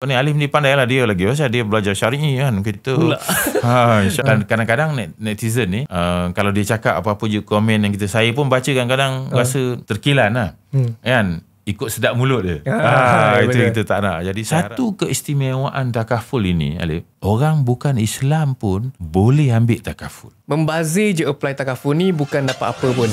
Ni Alif ni pandai lah dia lagi. Pasal dia belajar syari'i kan. Kita dan kadang-kadang netizen ni kalau dia cakap apa-apa je komen yang saya pun baca kadang-kadang rasa terkilan lah. Kan? Ikut sedap mulut dia. Itu kita tak nak. Jadi satu keistimewaan takaful ini, Alif, orang bukan Islam pun boleh ambil takaful. Membazir je apply takaful ni bukan dapat apa pun.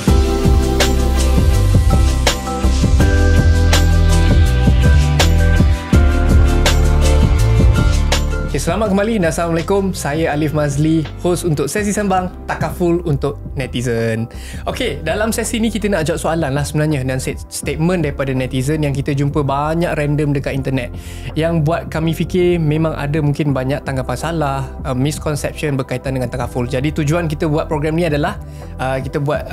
Okay, selamat kembali dan Assalamualaikum. Saya Alif Mazli, host untuk sesi sembang Takaful untuk netizen. Okay, dalam sesi ni kita nak jawab soalan lah sebenarnya, dan statement daripada netizen yang kita jumpa banyak random dekat internet, yang buat kami fikir memang ada mungkin banyak tanggapan salah, misconception berkaitan dengan takaful. Jadi tujuan kita buat program ni adalah kita buat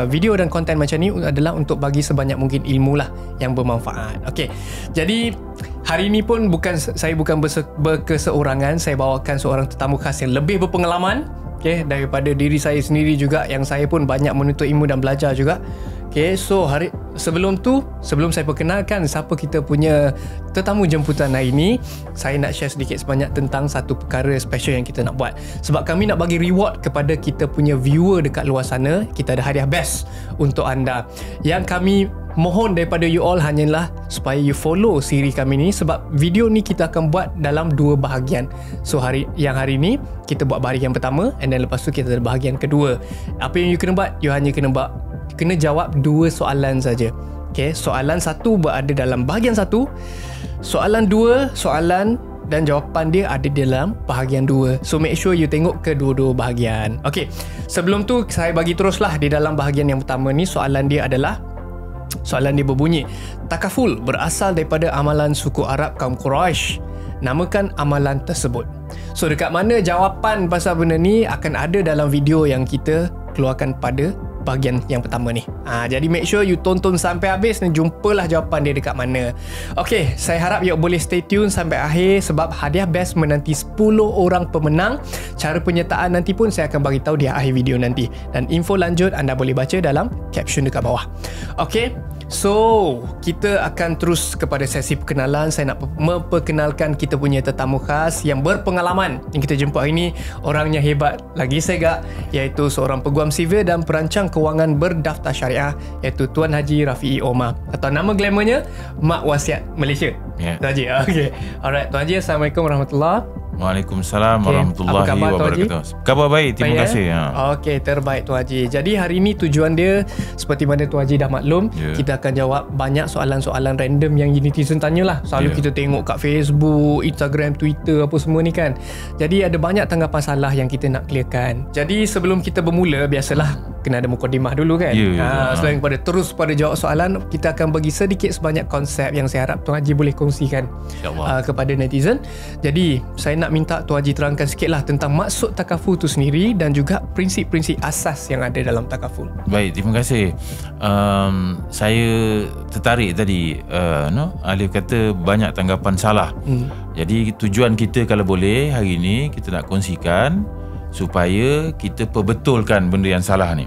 video dan konten macam ni adalah untuk bagi sebanyak mungkin ilmu lah yang bermanfaat. Okay, jadi hari ni pun saya bukan berkeseorangan. Saya bawakan seorang tetamu khas yang lebih berpengalaman, okay, daripada diri saya sendiri juga, yang saya pun banyak menuntut ilmu dan belajar juga. Okay, so sebelum saya perkenalkan siapa kita punya tetamu jemputan hari ini, saya nak share sedikit sebanyak tentang satu perkara special yang kita nak buat. Sebab kami nak bagi reward kepada kita punya viewer dekat luar sana. Kita ada hadiah best untuk anda. Yang kami mohon daripada you all hanyalah supaya you follow siri kami ni, sebab video ni kita akan buat dalam dua bahagian. So hari ni kita buat bahagian pertama, and then lepas tu kita ada bahagian kedua. Apa yang you kena buat? You hanya kena jawab dua soalan saja. Okay, soalan satu berada dalam bahagian satu, soalan dua, soalan dan jawapan dia ada dalam bahagian 2. So make sure you tengok kedua-dua bahagian. Okay, sebelum tu saya bagi teruslah di dalam bahagian yang pertama ni. Soalan dia berbunyi, takaful berasal daripada amalan suku Arab kaum Quraisy. Namakan amalan tersebut. So dekat mana jawapan pasal benda ni akan ada dalam video yang kita keluarkan pada bahagian yang pertama ni. Jadi make sure you tonton sampai habis dan jumpalah jawapan dia dekat mana. Okay, saya harap you boleh stay tune sampai akhir, sebab hadiah best menanti 10 orang pemenang. Cara penyertaan nanti pun saya akan bagi tahu di akhir video nanti, dan info lanjut anda boleh baca dalam caption dekat bawah. Okay, so kita akan terus kepada sesi perkenalan. Saya nak memperkenalkan kita punya tetamu khas yang berpengalaman yang kita jumpa hari ini. Orangnya hebat lagi segak, iaitu seorang peguam sivil dan perancang kewangan berdaftar syariah, iaitu Tuan Haji Rafi'i Omar, atau nama glamournya Mak Wasiat Malaysia. Tuan Haji. Okay, alright Tuan Haji, Assalamualaikum warahmatullahi. Waalaikumsalam warahmatullahi wabarakatuh. Khabar baik, terima kasih. Okey, terbaik Tuan Haji. Jadi hari ini tujuan dia seperti mana Tuan Haji dah maklum, kita akan jawab banyak soalan-soalan random yang netizen tanyalah. Selalu kita tengok kat Facebook, Instagram, Twitter apa semua ni kan. Jadi ada banyak tanggapan salah yang kita nak clearkan. Jadi sebelum kita bermula, biasalah kena ada mukadimah dulu kan. Selain terus pada jawab soalan, kita akan bagi sedikit sebanyak konsep yang saya harap Tuan Haji boleh kongsikan kepada netizen. Jadi saya nak minta Tuan Haji terangkan sikit lah tentang maksud takaful tu sendiri dan juga prinsip-prinsip asas yang ada dalam takaful. Baik, terima kasih. Saya tertarik tadi Alif kata banyak tanggapan salah. Jadi tujuan kita kalau boleh hari ini kita nak kongsikan supaya kita perbetulkan benda yang salah ni.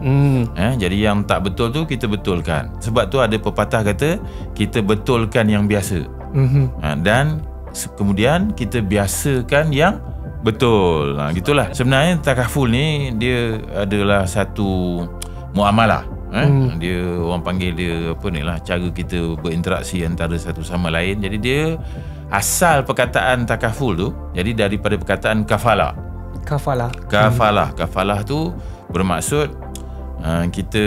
Jadi yang tak betul tu kita betulkan. Sebab tu ada pepatah kata kita betulkan yang biasa. Dan kemudian kita biasakan yang betul. Gitulah. Sebenarnya takaful ni dia adalah satu muamalah. Dia orang panggil dia apa ni lah, cara kita berinteraksi antara satu sama lain. Jadi dia asal perkataan takaful tu jadi daripada perkataan kafalah. Kafalah tu bermaksud kita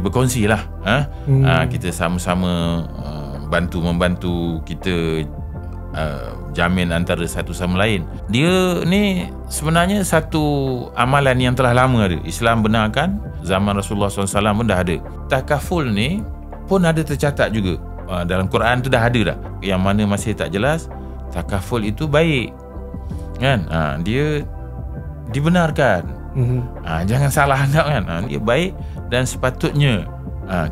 berkongsi lah. Kita sama-sama membantu kita jamin antara satu sama lain. Dia ni sebenarnya satu amalan yang telah lama ada. Islam benarkan, zaman Rasulullah SAW pun dah ada. Takaful ni pun ada tercatat juga dalam Quran tu dah ada dah. Yang mana masih tak jelas, takaful itu baik kan. Dia dibenarkan. Jangan salah anggap kan. Dia baik dan sepatutnya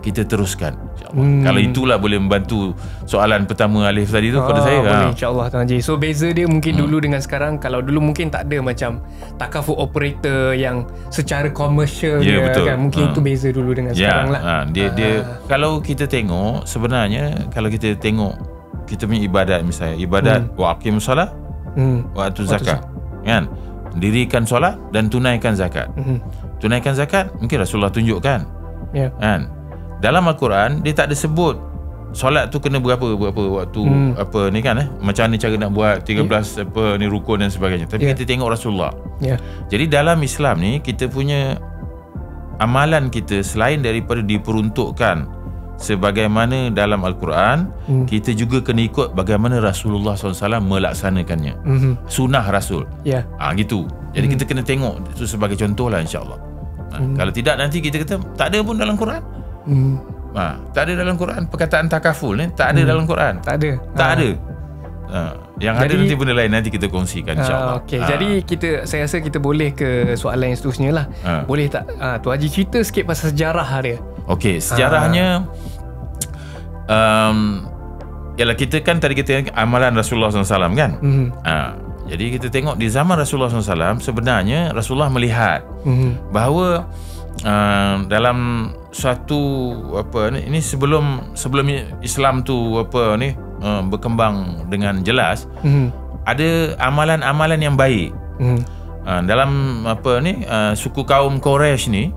kita teruskan. Kalau itulah boleh membantu soalan pertama Alif tadi tu pada saya. Boleh, insyaAllah Tuan Haji. So beza dia mungkin dulu dengan sekarang. Kalau dulu mungkin tak ada macam takaful operator yang secara komersial kan. Mungkin itu beza dulu dengan sekarang lah. Dia kalau kita tengok sebenarnya, kalau kita tengok kita punya ibadat, misalnya ibadat wa aqimus solat wa atuz zakat, kan? Dirikan solat dan tunaikan zakat. Tunaikan zakat mungkin Rasulullah tunjukkan, kan? Dalam Al-Quran dia tak ada sebut solat tu kena berapa waktu, apa ni kan, macam ni cara nak buat 13 apa ni rukun dan sebagainya. Tapi kita tengok Rasulullah. Jadi dalam Islam ni kita punya amalan kita selain daripada diperuntukkan sebagaimana dalam Al-Quran, kita juga kena ikut bagaimana Rasulullah SAW melaksanakannya. Sunnah Rasul. Gitu. Jadi kita kena tengok itu sebagai contoh lah, insyaAllah. Kalau tidak nanti kita kata tak ada pun dalam Quran. Tak ada dalam Quran perkataan takaful ni, tak ada dalam Quran. Tak ada. Yang jadi, ada nanti benda lain nanti kita kongsikan, insyaAllah. Jadi saya rasa kita boleh ke soalan yang seterusnya lah. Boleh tak Tu Haji cerita sikit pasal sejarah dia? Sejarahnya ialah kita kan tadi kita amalan Rasulullah SAW kan. Jadi kita tengok di zaman Rasulullah SAW, sebenarnya Rasulullah melihat bahawa dalam suatu apa ni, ini sebelum Islam tu apa ni berkembang dengan jelas, ada amalan-amalan yang baik. Dalam apa ni suku kaum Quraisy ni,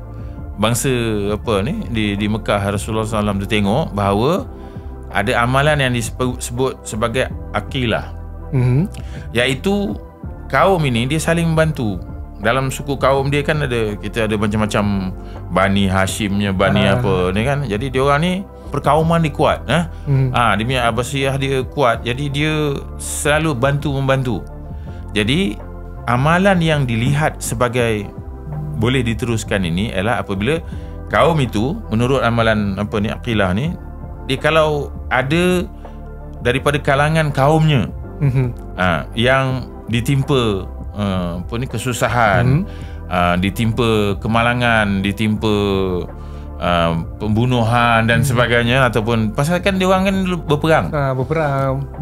bangsa apa ni di Mekah, Rasulullah SAW tu tengok bahawa ada amalan yang disebut sebagai akilah, iaitu kaum ini dia saling membantu. Dalam suku kaum dia kan kita ada macam-macam Bani Hashimnya, Bani apa ni kan. Jadi dia orang ni perkauman dia kuat, dia punya Abbasiyah dia kuat. Jadi dia selalu membantu. Jadi amalan yang dilihat sebagai boleh diteruskan ini ialah apabila kaum itu menurut amalan apa ni aqilah ni, dia kalau ada daripada kalangan kaumnya yang ditimpa apa ni kesusahan, ditimpa kemalangan, ditimpa pembunuhan dan sebagainya, ataupun pasal kan dia orang kan berperang,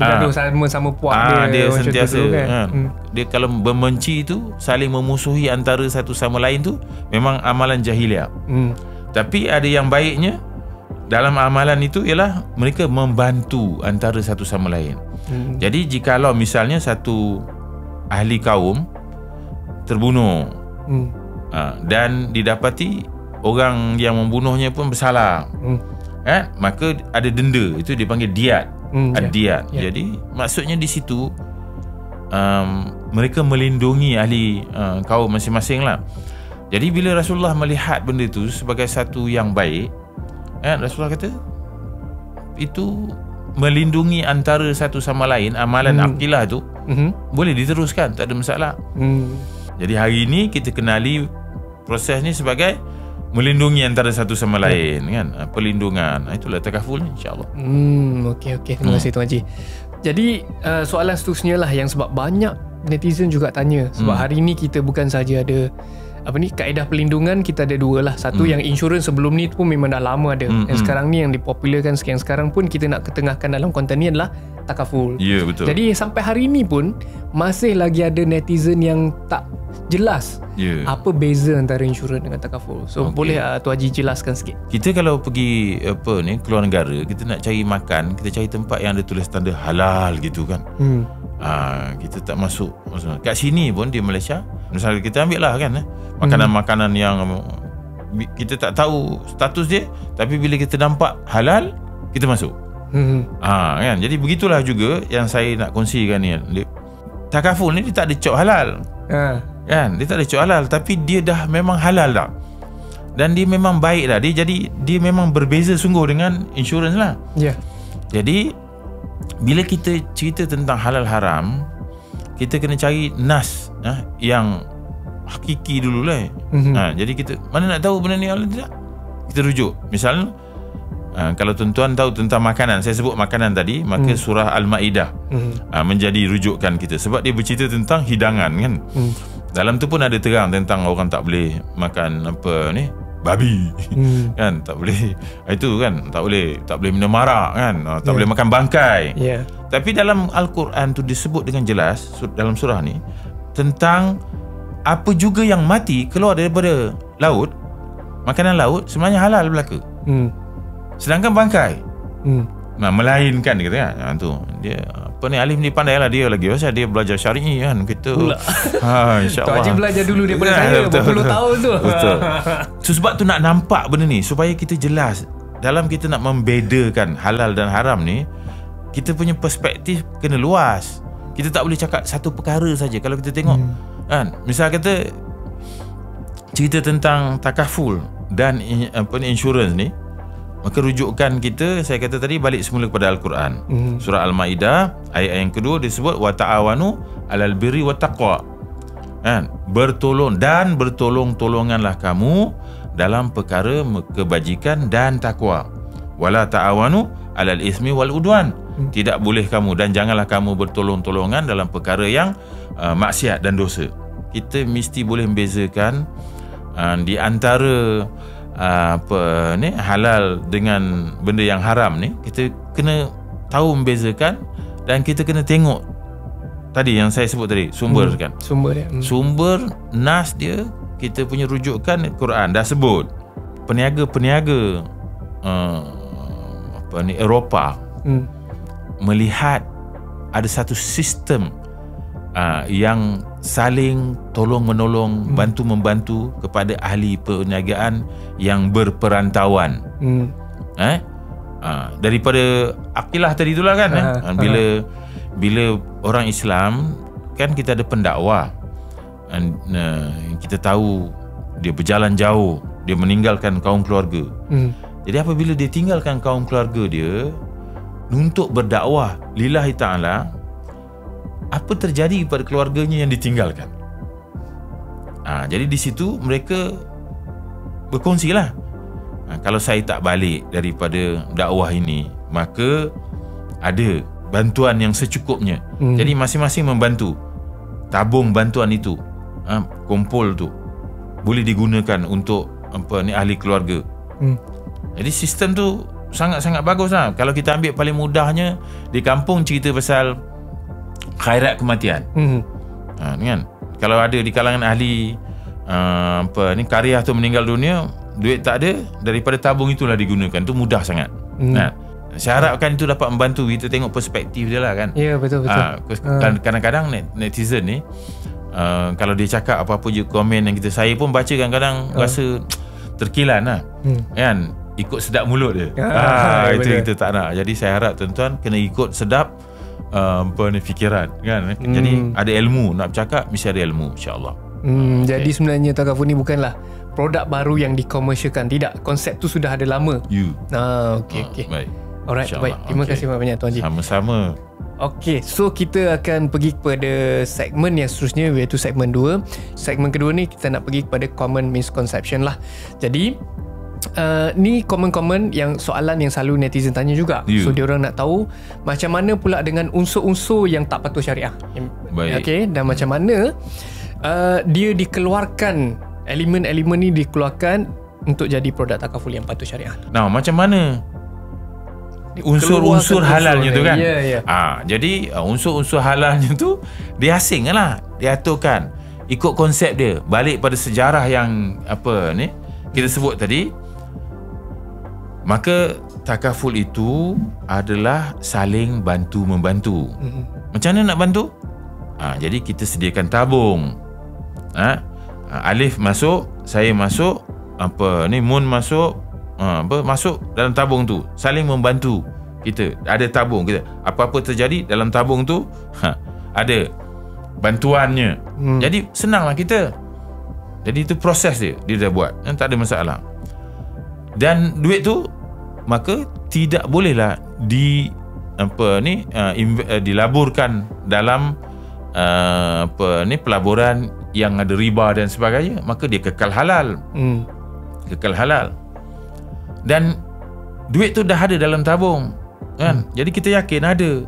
bergaduh sama puak dia sentiasa tu, kan? Dia kalau membenci tu, saling memusuhi antara satu sama lain tu, memang amalan jahiliah. Tapi ada yang baiknya dalam amalan itu ialah mereka membantu antara satu sama lain. Jadi jikalau misalnya satu ahli kaum terbunuh dan didapati orang yang membunuhnya pun bersalah, maka ada denda, itu dipanggil diat. Diat. Jadi maksudnya di situ mereka melindungi ahli kaum masing-masing lah. Jadi bila Rasulullah melihat benda itu sebagai satu yang baik, Rasulullah kata itu melindungi antara satu sama lain, amalan aqilah tu boleh diteruskan, tak ada masalah. Jadi hari ini kita kenali proses ni sebagai melindungi antara satu sama lain, kan? Perlindungan. Itulah takaful, insya-Allah. Okey. Terima kasih Tuan Haji. Jadi soalan seterusnya lah yang sebab banyak netizen juga tanya, sebab hari ini kita bukan saja ada apa ni kaedah perlindungan, kita ada dua lah. Satu yang insurans sebelum ni pun memang dah lama ada. Yang sekarang ni yang dipopularkan sekarang pun kita nak ketengahkan dalam konten ni adalah takaful. Ya, betul. Jadi sampai hari ini pun masih lagi ada netizen yang tak jelas apa beza antara insurans dengan takaful. So boleh Tuan Haji jelaskan sikit. Kita kalau pergi apa ni keluar negara, kita nak cari makan, kita cari tempat yang ada tulis tanda halal gitu kan. Kita tak masuk. Kat sini pun di Malaysia, misalnya kita ambil lah kan makanan-makanan yang kita tak tahu status dia, tapi bila kita nampak halal, kita masuk. Kan? Jadi begitulah juga yang saya nak kongsikan ni. Takaful ni dia tak ada cok halal. Kan? Dia tak ada cok halal, tapi dia dah memang halal dah. Dan dia memang baik dah. Dia memang berbeza sungguh dengan insurans lah. Jadi bila kita cerita tentang halal haram, kita kena cari nas yang hakiki dulu lah. Jadi kita mana nak tahu benda ni halal tidak, kita rujuk. Misalnya kalau tuan-tuan tahu tentang makanan, saya sebut makanan tadi, maka surah Al-Ma'idah menjadi rujukan kita, sebab dia bercerita tentang hidangan kan. Dalam tu pun ada terang tentang orang tak boleh makan apa ni, babi kan, tak boleh itu kan, tak boleh minum arak kan, tak boleh makan bangkai. Tapi dalam Al-Quran tu disebut dengan jelas dalam surah ni tentang apa juga yang mati keluar daripada laut, makanan laut sebenarnya halal belaka. Sedangkan bangkai melainkan dia kata kan. Tu dia apa ni, Alif ni pandai lah, dia lagi pasal dia belajar syar'i kan gitu. InsyaAllah. Tok Haji belajar dulu daripada saya berpuluh tahun tu. Betul. So, sebab tu nak nampak benda ni supaya kita jelas dalam kita nak membedakan halal dan haram ni, kita punya perspektif kena luas. Kita tak boleh cakap satu perkara saja. Kalau kita tengok kan, misal kata cerita tentang takaful dan insurans ni, maka rujukan kita, saya kata tadi, balik semula kepada Al-Quran. Surah Al-Ma'idah ayat yang kedua disebut wa ta'awanu 'alal birri wat taqwa. Kan? Bertolonganlah kamu dalam perkara kebajikan dan takwa. Wala ta'awanu 'alal ismi wal udwan. Tidak boleh kamu dan janganlah kamu bertolong-tolongan dalam perkara yang maksiat dan dosa. Kita mesti boleh membezakan di antara halal dengan benda yang haram ni. Kita kena tahu membezakan dan kita kena tengok tadi yang saya sebut tadi, sumber kan. Sumber dia. Sumber nas dia, kita punya rujukan Quran dah sebut. Peniaga-peniaga Eropah melihat ada satu sistem yang saling tolong-menolong, bantu-membantu kepada ahli perniagaan yang berperantauan. Daripada akilah tadi itulah kan. Bila orang Islam kan, kita ada pendakwah, kita tahu dia berjalan jauh, dia meninggalkan kaum keluarga. Jadi apabila dia tinggalkan kaum keluarga dia untuk berdakwah lillahi ta'ala, apa terjadi pada keluarganya yang ditinggalkan? Jadi di situ mereka berkongsilah. Kalau saya tak balik daripada dakwah ini, maka ada bantuan yang secukupnya. Jadi masing-masing membantu. Tabung bantuan itu, kumpul tu boleh digunakan untuk ahli keluarga. Jadi sistem tu sangat-sangat bagus lah. Kalau kita ambil paling mudahnya, di kampung cerita pasal khairat kematian. Kan? Kalau ada di kalangan ahli karya tu meninggal dunia, duit tak ada, daripada tabung itulah digunakan. Itu mudah sangat. Saya harapkan itu dapat membantu kita tengok perspektif dia lah kan. Ya, betul-betul. Kadang-kadang netizen ni, kalau dia cakap apa-apa je komen yang saya pun baca, kadang-kadang rasa terkilan lah. Kan? Ikut sedap mulut dia. Itu kita tak nak. Jadi saya harap tuan-tuan kena ikut sedap fikiran kan. Jadi ada ilmu, nak bercakap mesti ada ilmu, insya-Allah. Jadi sebenarnya takaful ni bukanlah produk baru yang dikomersialkan. Tidak, konsep tu sudah ada lama. Okey. Baik. Alright, baik. Terima kasih banyak Tuan Haji. Sama-sama. Okey, so kita akan pergi kepada segmen yang seterusnya, iaitu segmen 2. Segmen kedua ni kita nak pergi kepada common misconception lah. Jadi ni common yang soalan yang selalu netizen tanya juga. So diorang nak tahu macam mana pula dengan unsur-unsur yang tak patuh syariah. Okey, dan macam mana dia dikeluarkan, elemen-elemen ni dikeluarkan untuk jadi produk takaful yang patuh syariah. Nah, macam mana unsur-unsur halalnya tu kan? Jadi unsur-unsur halalnya tu dia asing lah, diaturkan ikut konsep dia, balik pada sejarah yang kita sebut tadi. Maka takaful itu adalah saling bantu-membantu. Macam mana nak bantu? Jadi kita sediakan tabung. Alif masuk, saya masuk, Mun masuk, masuk dalam tabung tu, saling membantu. Kita ada tabung kita. Apa-apa terjadi dalam tabung tu, ada bantuannya. Jadi senanglah kita. Jadi itu proses dia dah buat, tak ada masalah. Dan duit tu maka tidak bolehlah dilaburkan dalam pelaburan yang ada riba dan sebagainya. Maka dia kekal halal. Kekal halal. Dan duit tu dah ada dalam tabung kan. Jadi kita yakin ada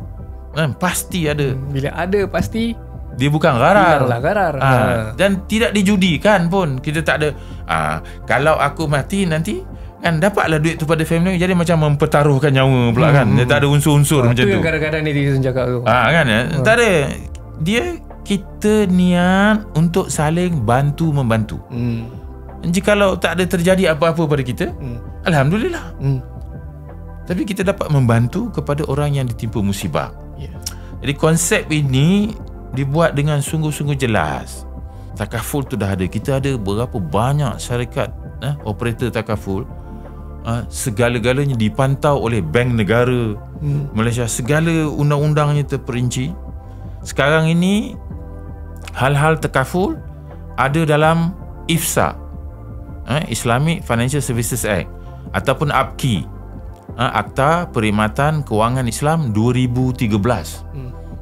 kan, pasti ada. Bila ada pasti dia bukan gharar. Dan tidak dijudikan pun. Kita tak ada kalau aku mati nanti kan dapatlah duit tu pada family. Jadi macam mempertaruhkan nyawa pula kan. Dia tak ada unsur-unsur macam tu. Itu yang kadang-kadang netizen cakap tu. Kan tak ada. Kita niat untuk saling bantu-membantu. Jikalau tak ada terjadi apa-apa pada kita, alhamdulillah. tapi kita dapat membantu kepada orang yang ditimpa musibah. Jadi konsep ini dibuat dengan sungguh-sungguh jelas. Takaful tu dah ada. Kita ada berapa banyak syarikat operator takaful. Segala-galanya dipantau oleh Bank Negara Malaysia. Segala undang-undangnya terperinci. Sekarang ini hal-hal takaful ada dalam IFSA, Islamic Financial Services Act, ataupun APKI, Akta Perkhidmatan Kewangan Islam 2013.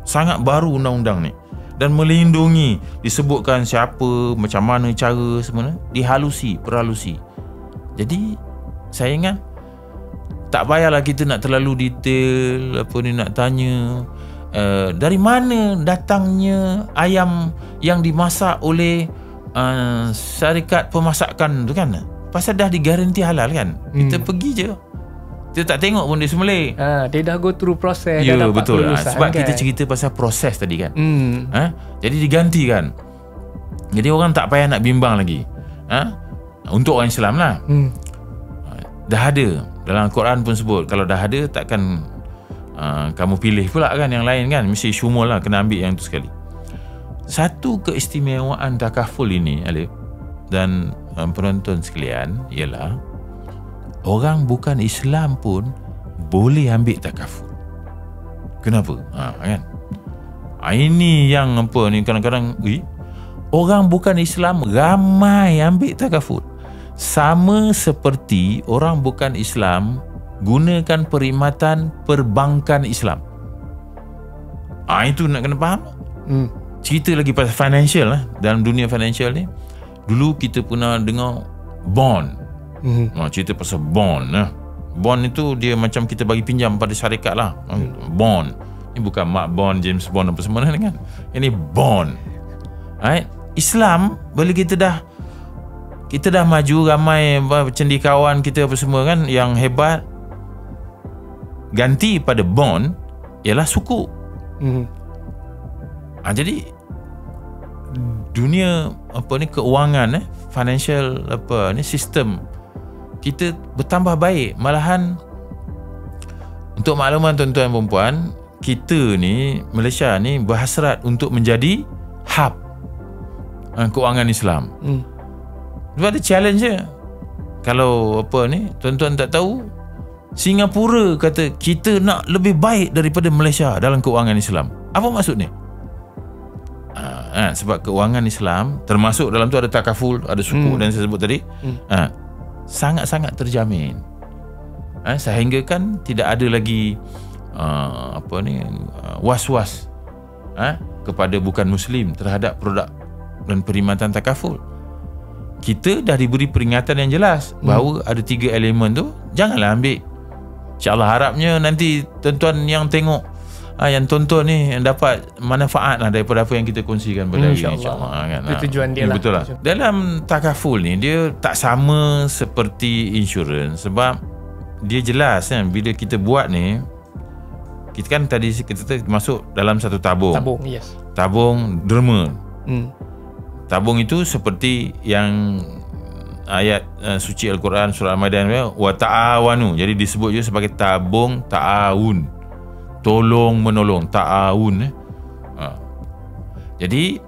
Sangat baru undang-undang ni, dan melindungi, disebutkan siapa, macam mana cara semua, perhalusi. Jadi saya ingat tak payahlah kita nak terlalu detail nak tanya dari mana datangnya ayam yang dimasak oleh syarikat pemasakan tu kan, pasal dah digaranti halal kan. Kita pergi je, kita tak tengok pun dia sembelih. Dia dah go through proses, ya, dah dapat betul. Sebab kan? kita cerita pasal proses tadi kan. Jadi diganti kan. Jadi orang tak payah nak bimbang lagi. Untuk orang Islam lah. Dah ada. Dalam Al-Quran pun sebut, kalau dah ada takkan kamu pilih pula kan yang lain kan. Mesti syumul lah, kena ambil yang tu sekali. Satu keistimewaan takaful ini, Alif dan penonton sekalian, ialah orang bukan Islam pun boleh ambil takaful. Kenapa? Kan? Ini yang apa ni, kadang-kadang orang bukan Islam ramai ambil takaful. Sama seperti orang bukan Islam gunakan perkhidmatan perbankan Islam. Itu nak kena faham. Cerita lagi pasal financial lah. Dalam dunia financial ni, dulu kita pernah dengar bond. Cerita pasal bond. Bond itu dia macam kita bagi pinjam pada syarikat lah. Bond. Ini bukan Mark Bond, James Bond apa semua kan. Ini bond. Islam, bila kita dah maju, ramai cendikawan kita apa semua kan yang hebat, ganti pada bond ialah suku. Jadi dunia keuangan financial sistem kita bertambah baik. Malahan untuk makluman tuan-tuan dan puan, kita ni Malaysia ni berhasrat untuk menjadi hub keuangan Islam. Sebab ada challenge je. Kalau tuan-tuan tak tahu, Singapura kata kita nak lebih baik daripada Malaysia dalam keuangan Islam. Apa maksud ni? Sebab keuangan Islam, termasuk dalam tu ada takaful, ada suku dan saya sebut tadi, sangat-sangat terjamin. Sehingga kan tidak ada lagi was-was kepada bukan Muslim terhadap produk dan perkhidmatan takaful. Kita dah diberi peringatan yang jelas bahawa ada 3 elemen tu, janganlah ambil. InsyaAllah harapnya nanti tuan-tuan yang tengok, yang tonton ni dapat manfaat lah daripada apa yang kita kongsikan pada hari ini, insyaAllah kan. Itu tujuan dia lah. Betul lah. Dalam takaful ni dia tak sama seperti insurans, sebab dia jelas kan, bila kita buat ni, kita kan tadi kita masuk dalam satu tabung. Tabung derma. Tabung itu seperti yang ayat suci Al-Quran surah Al-Maidah, wa ta'awanu. Jadi disebut je sebagai tabung ta'awun, tolong menolong, ta'awun. Jadi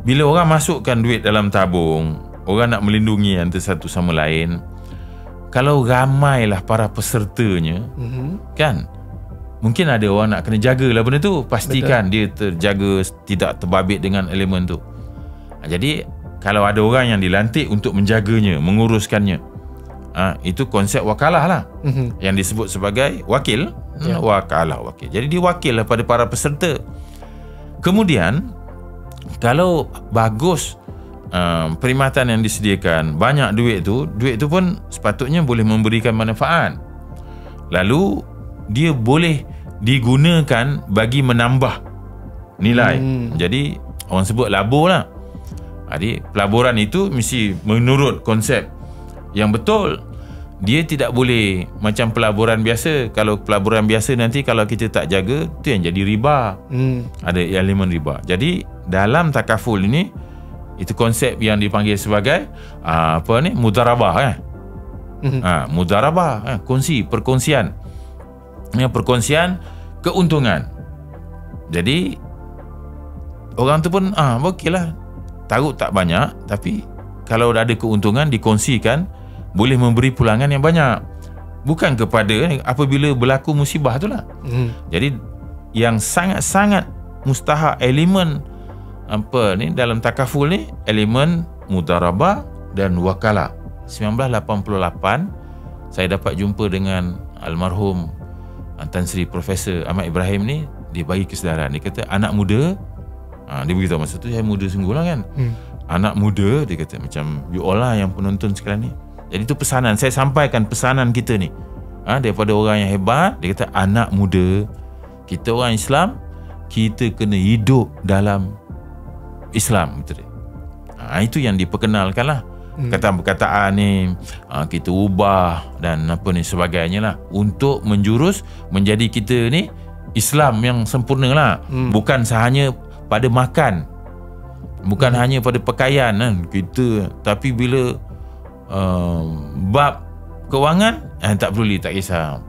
bila orang masukkan duit dalam tabung, orang nak melindungi antara satu sama lain. Kalau ramailah para pesertanya, kan, mungkin ada orang nak kena jagalah benda tu, pastikan dia terjaga, tidak terbabit dengan elemen tu. Jadi kalau ada orang yang dilantik untuk menjaganya, menguruskannya, itu konsep wakalah lah, yang disebut sebagai wakil. Wakil. Jadi dia wakil lah pada para peserta. Kemudian kalau bagus perkhidmatan yang disediakan, banyak duit tu pun sepatutnya boleh memberikan manfaat. Lalu dia boleh digunakan bagi menambah nilai. Jadi orang sebut labur lah. Jadi pelaburan itu mesti menurut konsep yang betul. Dia tidak boleh macam pelaburan biasa. Kalau pelaburan biasa nanti kalau kita tak jaga, tu yang jadi riba. Ada elemen riba. Jadi dalam takaful ini, itu konsep yang dipanggil sebagai mudarabah. Mudarabah, kongsi, perkongsian. Perkongsian keuntungan. Jadi orang tu pun okeylah, taruh tak banyak, tapi kalau ada keuntungan dikongsikan, boleh memberi pulangan yang banyak. Bukan kepada apabila berlaku musibah tu lah. Jadi yang sangat-sangat mustahak elemen dalam takaful ni, elemen mudarabah dan wakalah. 1988 saya dapat jumpa dengan almarhum Tan Sri Profesor Ahmad Ibrahim ni. Dia bagi kesedaran, dia kata anak muda, dia beritahu masa tu saya muda sungguh lah kan. Anak muda, dia kata macam you all lah yang penonton sekarang ni. Jadi tu pesanan, saya sampaikan pesanan kita ni daripada orang yang hebat. Dia kata anak muda, kita orang Islam, kita kena hidup dalam Islam, kata dia. Itu yang diperkenalkan lah. Perkataan-perkataan ni kita ubah dan apa ni sebagainya lah, untuk menjurus menjadi kita ni Islam yang sempurna lah. Bukan sahanya pada makan, bukan hanya pada pakaian kan kita, tapi bila bab kewangan tak perlu, tak kisah.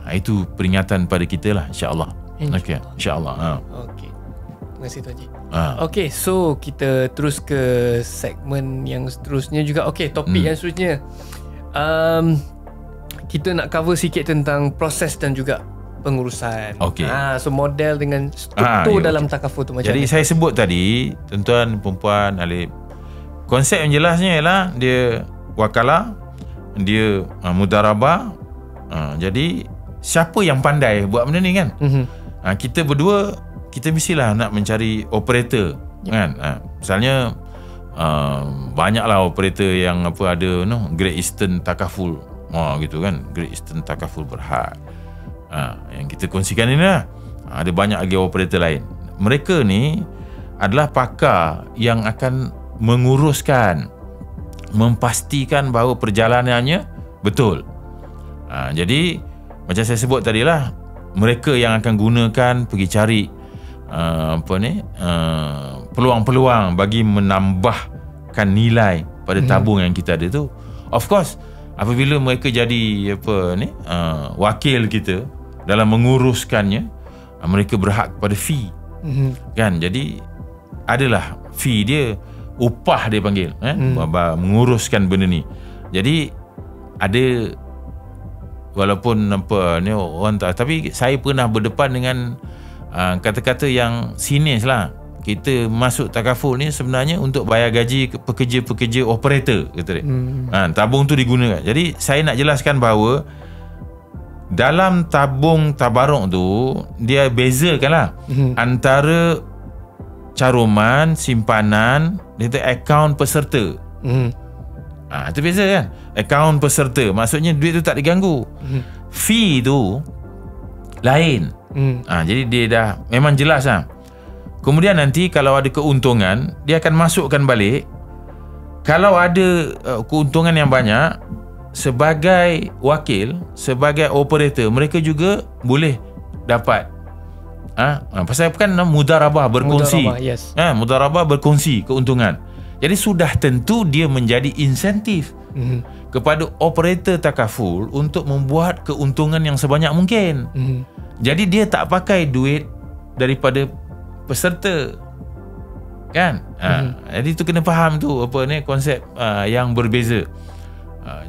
Itu peringatan pada kita lah, insya-Allah. Okey, insya-Allah. Okey. Terima kasih Tuan Haji. Okey, so kita terus ke segmen yang seterusnya juga. Okey, topik yang seterusnya. Kita nak cover sikit tentang proses dan juga pengurusan. Okey. So model dengan struktur dalam takaful tu macam Jadi saya sebut tadi, tuan-tuan, perempuan, Alif, konsep yang jelasnya ialah dia wakalah, dia mudarabah. Jadi siapa yang pandai buat benda ni kan? Kita berdua, kita mestilah nak mencari operator kan. Misalnya banyaklah operator yang ada Great Eastern Takaful gitu kan, Great Eastern Takaful Berhad. Yang kita kongsikan ini lah. Ada banyak lagi operator lain. Mereka ni adalah pakar yang akan menguruskan, memastikan bahawa perjalanannya betul. Jadi macam saya sebut tadi lah, mereka yang akan gunakan pergi cari peluang-peluang bagi menambahkan nilai pada tabung yang kita ada tu. Of course, apabila mereka jadi wakil kita dalam menguruskannya, mereka berhak kepada fee. Kan? Jadi adalah fee dia, upah dia panggil menguruskan benda ni. Jadi ada, walaupun orang tak, tapi saya pernah berdepan dengan kata-kata yang sinis lah. Kita masuk takaful ni sebenarnya untuk bayar gaji pekerja-pekerja operator, kata dia. Tabung tu digunakan. Jadi saya nak jelaskan bahawa dalam tabung tabaruk tu dia bezakan lah antara caruman, simpanan, dia kata akaun peserta. Itu beza kan. Akaun peserta maksudnya duit tu tak diganggu. Fee tu lain. Jadi dia dah memang jelas lah. Kemudian nanti kalau ada keuntungan, dia akan masukkan balik. Kalau ada keuntungan yang banyak, sebagai wakil, sebagai operator, mereka juga boleh dapat. Pasal kan mudarabah, berkongsi. Mudarabah berkongsi keuntungan. Jadi sudah tentu dia menjadi insentif kepada operator takaful untuk membuat keuntungan yang sebanyak mungkin. Jadi dia tak pakai duit daripada peserta kan. Jadi tu kena faham tu konsep yang berbeza.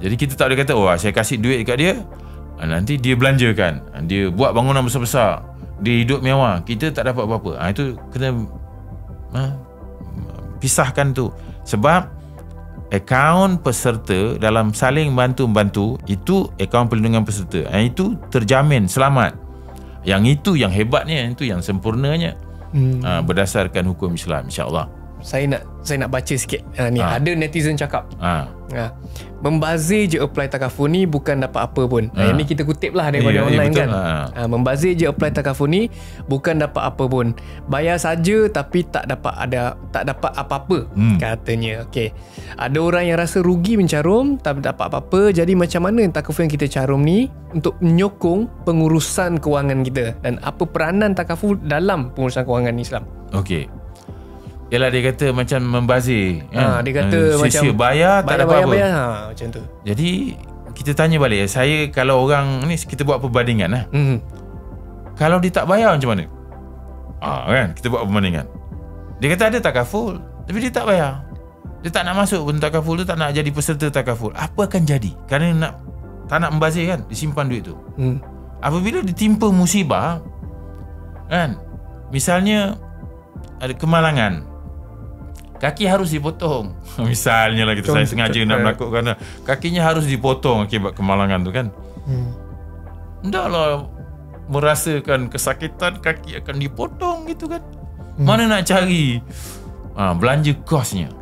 Jadi kita tak boleh kata saya kasih duit dekat dia, nanti dia belanjakan, dia buat bangunan besar-besar, dia hidup mewah, kita tak dapat apa-apa. Itu kena pisahkan tu. Sebab akaun peserta dalam saling bantu-bantu, itu akaun perlindungan peserta, itu terjamin selamat. Yang itu yang hebatnya, itu yang sempurnanya. Berdasarkan hukum Islam, insya-Allah. Saya nak baca sikit. Ada netizen cakap, membazir je apply takaful ni bukan dapat apa pun. Ini kita kutip lah daripada online kan. Membazir je apply takaful ni bukan dapat apa pun. Bayar saja tapi tak dapat apa-apa, katanya. Okey. Ada orang yang rasa rugi mencarum tak dapat apa-apa. Jadi macam mana takaful yang kita carum ni untuk menyokong pengurusan kewangan kita, dan apa peranan takaful dalam pengurusan kewangan Islam? Okey. Yalah, dia kata macam membazir. Dia kata macam bayar tak dapat apa. Macam tu. Jadi kita tanya balik. Saya kalau orang ni kita buat perbandingan lah. Kalau dia tak bayar macam mana? Kan kita buat perbandingan. Dia kata ada takaful, tapi dia tak bayar. Dia tak nak masuk pun takaful tu, tak nak jadi peserta takaful. Apa akan jadi? Kerana tak nak membazir kan, disimpan duit tu. Apabila ditimpa musibah kan, misalnya ada kemalangan, kaki harus dipotong. Misalnya lah saya sengaja nak melakukan, kakinya harus dipotong akibat kemalangan tu kan. Entahlah, merasakan kesakitan kaki akan dipotong gitu kan. Mana nak cari belanja kosnya.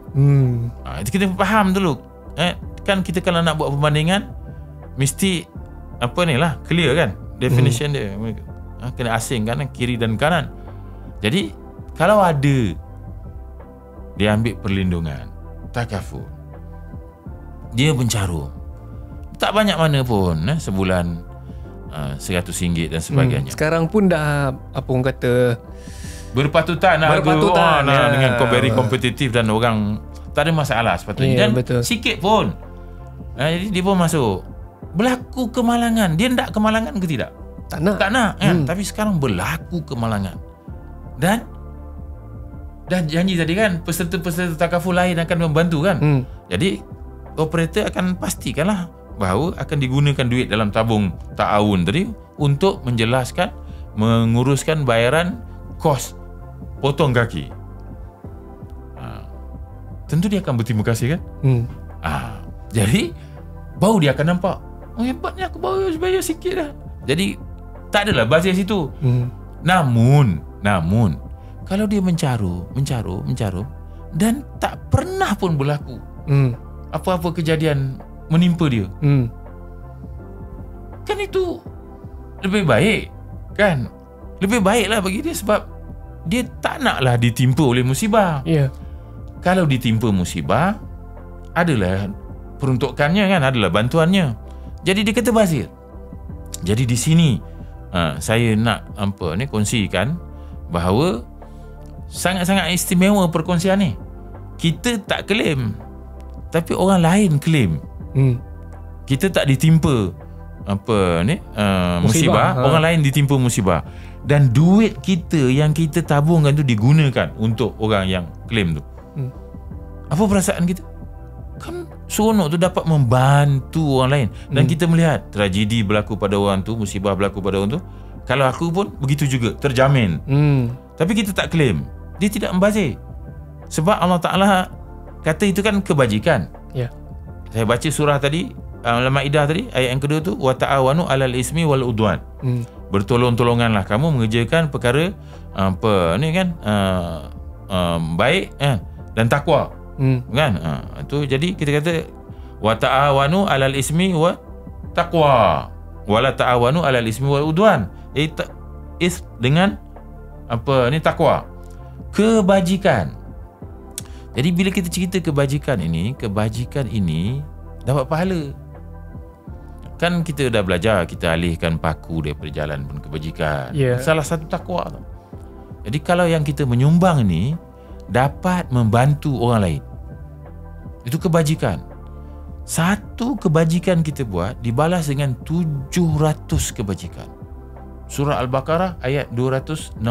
Itu kita faham dulu. Kan kita kalau nak buat perbandingan mesti apa ni lah, clear kan definition dia. Kena asingkan kiri dan kanan. Jadi kalau ada dia ambil perlindungan takaful, dia mencarum, tak banyak mana pun sebulan RM100 dan sebagainya. Sekarang pun dah apa orang kata berpatutan dengan very kompetitif dan orang tak ada masalah sepatutnya. Dan betul. Sikit pun jadi dia pun masuk. Berlaku kemalangan, dia nak kemalangan ke tidak? Tak nak kan? Tapi sekarang berlaku kemalangan. Dan janji tadi kan peserta-peserta takaful lain akan membantu kan. Jadi operator akan pastikanlah bahawa akan digunakan duit dalam tabung ta'awun tadi untuk menjelaskan, menguruskan bayaran kos potong kaki. Tentu dia akan berterima kasih kan. Jadi baru dia akan nampak, hebatnya aku baru bayar sikit dah. Jadi tak adalah bazir situ. Namun kalau dia mencarum dan tak pernah pun berlaku apa-apa kejadian menimpa dia, kan itu lebih baik kan. Lebih baiklah bagi dia, sebab dia tak naklah ditimpa oleh musibah. Kalau ditimpa musibah, adalah peruntukannya kan, adalah bantuannya. Jadi dia kata bazir. Jadi di sini saya nak kongsikan bahawa sangat-sangat istimewa perkongsian ni. Kita tak claim, tapi orang lain claim. Kita tak ditimpa musibah, orang lain ditimpa musibah. Dan duit kita yang kita tabungkan tu digunakan untuk orang yang claim tu. Apa perasaan kita? Kan seronok tu dapat membantu orang lain. Dan kita melihat tragedi berlaku pada orang tu, musibah berlaku pada orang tu, kalau aku pun begitu juga, terjamin. Tapi kita tak claim, dia tidak membazir. Sebab Allah Ta'ala kata itu kan kebajikan. Saya baca surah tadi, Al-Ma'idah tadi, ayat yang kedua tu, wa ta'awanu 'alal ismi wal udwan. Bertolong-tolonganlah kamu mengerjakan perkara baik dan takwa. Kan? Itu jadi kita kata wa ta'awanu 'alal ismi wa taqwa wa la ta'awanu 'alal ismi wal udwan. Is dengan takwa, kebajikan. Jadi bila kita cerita kebajikan ini dapat pahala. Kan kita dah belajar, kita alihkan paku daripada jalan pun kebajikan. Salah satu takwa tu. Jadi kalau yang kita menyumbang ni dapat membantu orang lain, itu kebajikan. Satu kebajikan kita buat dibalas dengan 700 kebajikan. Surah Al-Baqarah ayat 261.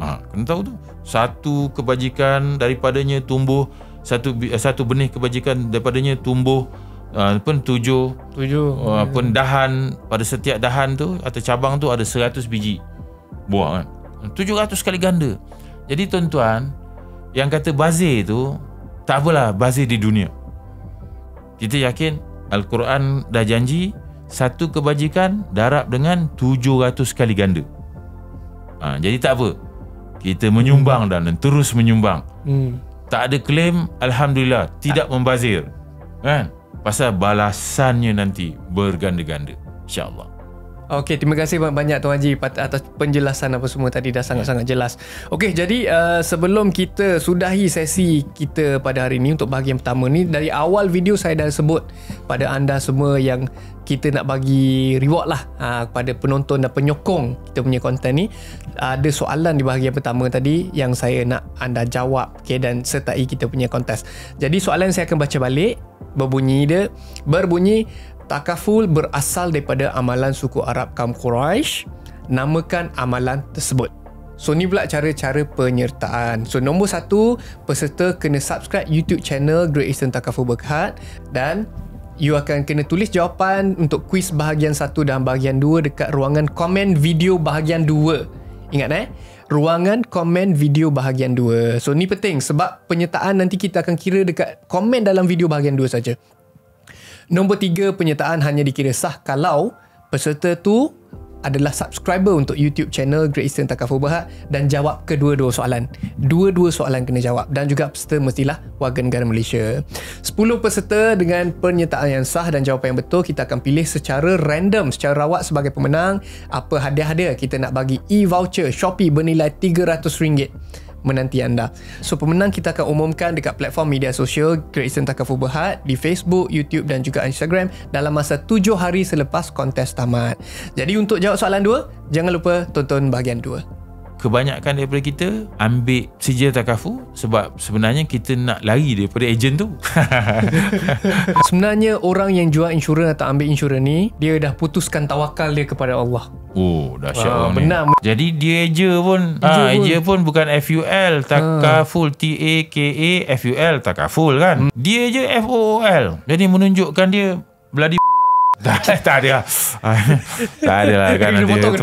Kena tahu tu. Satu kebajikan daripadanya tumbuh, satu benih kebajikan daripadanya tumbuh 7 dahan. Pada setiap dahan tu atau cabang tu ada 100 biji buah kan. 700 kali ganda. Jadi tuan-tuan, yang kata bazir tu tak apalah bazir di dunia. Kita yakin Al-Quran dah janji satu kebajikan darab dengan 700 kali ganda. Jadi tak apa, kita menyumbang dan terus menyumbang. Tak ada klaim, alhamdulillah, tidak membazir kan, pasal balasannya nanti berganda-ganda, insya-Allah. Okey, terima kasih banyak Tuan Haji atas penjelasan apa semua tadi, dah sangat-sangat jelas. Okey, jadi sebelum kita sudahi sesi kita pada hari ini untuk bahagian pertama ni, dari awal video saya dah sebut pada anda semua yang kita nak bagi reward lah kepada penonton dan penyokong kita punya konten ni. Ada soalan di bahagian pertama tadi yang saya nak anda jawab, okay, dan sertai kita punya kontes. Jadi soalan saya akan baca balik. Berbunyi, Takaful berasal daripada amalan suku Arab kaum Quraisy. Namakan amalan tersebut. So ni pula cara-cara penyertaan. So nombor 1, peserta kena subscribe YouTube channel Great Eastern Takaful Berhad, dan you akan kena tulis jawapan untuk kuis bahagian 1 dan bahagian 2 dekat ruangan komen video bahagian 2. Ingat ruangan komen video bahagian 2. So ni penting sebab penyertaan nanti kita akan kira dekat komen dalam video bahagian 2 saja. Nombor 3, penyertaan hanya dikira sah kalau peserta tu adalah subscriber untuk YouTube channel Great Eastern Takaful Berhad dan jawab kedua-dua soalan. Dua-dua soalan kena jawab, dan juga peserta mestilah warga negara Malaysia. 10 peserta dengan penyertaan yang sah dan jawapan yang betul kita akan pilih secara random, secara rawat sebagai pemenang. Apa hadiah-hadiah? Kita nak bagi e-voucher Shopee bernilai RM300 menanti anda. So pemenang kita akan umumkan dekat platform media sosial Great Eastern Takaful Berhad di Facebook, YouTube dan juga Instagram dalam masa 7 hari selepas kontes tamat. Jadi untuk jawab soalan 2, jangan lupa tonton bahagian 2. Kebanyakan daripada kita ambil sijil takaful sebab sebenarnya kita nak lari daripada ejen tu. Sebenarnya orang yang jual insurans atau ambil insurans ni, dia dah putuskan tawakal dia kepada Allah. Oh, dahsyat orang ni. Benar. Jadi dia eja pun bukan FUL, takaful, TAKAFUL, takaful kan. Dia je FOOL. Jadi menunjukkan dia bloody tak ada. Tak ada lah kan. Kena potong.